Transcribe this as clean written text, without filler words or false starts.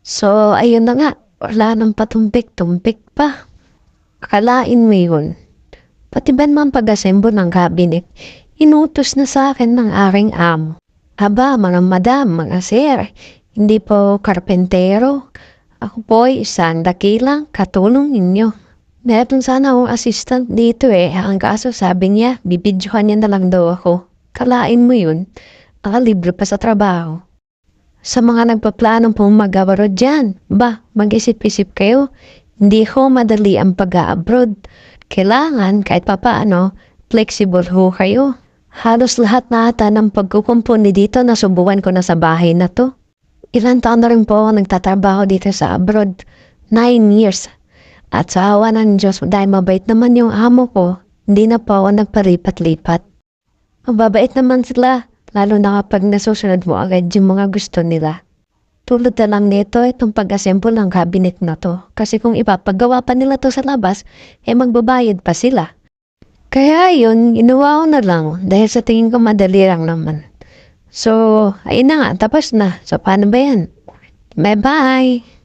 So, ayun na nga. Wala nang patumpik-tumpik pa. Akalain mo yun. Pati ba naman pag-assemble ng cabinet, inutos na sa akin ng aking amo. Aba, mga madam, mga sir, hindi po karpentero. Ako po ay isang dakilang katulong ninyo. Meron sana akong assistant dito Ang kaso sabi niya, bibidyohan niya na lang daw ako. Kalain mo yun, libre pa sa trabaho. Sa mga nagpaplanong pong mag-abroad dyan, mag-isip-isip kayo. Hindi ko madali ang pag-abroad. Kailangan kahit papaano, flexible ho kayo. Halos lahat na ata ng pagkukumpuni dito nasubukan ko na sa bahay na to. Ilan taon na rin po ako nagtatrabaho dito sa abroad. 9 years. At sa awa ng Diyos, dahil mabait naman yung amo ko, hindi na po ako nagparipat-lipat. Mababait naman sila, lalo na kapag nasusunod mo agad yung mga gusto nila. Tulad na lang nito itong pag-assemble ng cabinet na to. Kasi kung ipapagawa pa nila to sa labas, magbabayad pa sila. Kaya yun, ginawa ko na lang dahil sa tingin ko madali lang naman. So, ayun na nga, tapos na. So, paano ba yan? Bye-bye!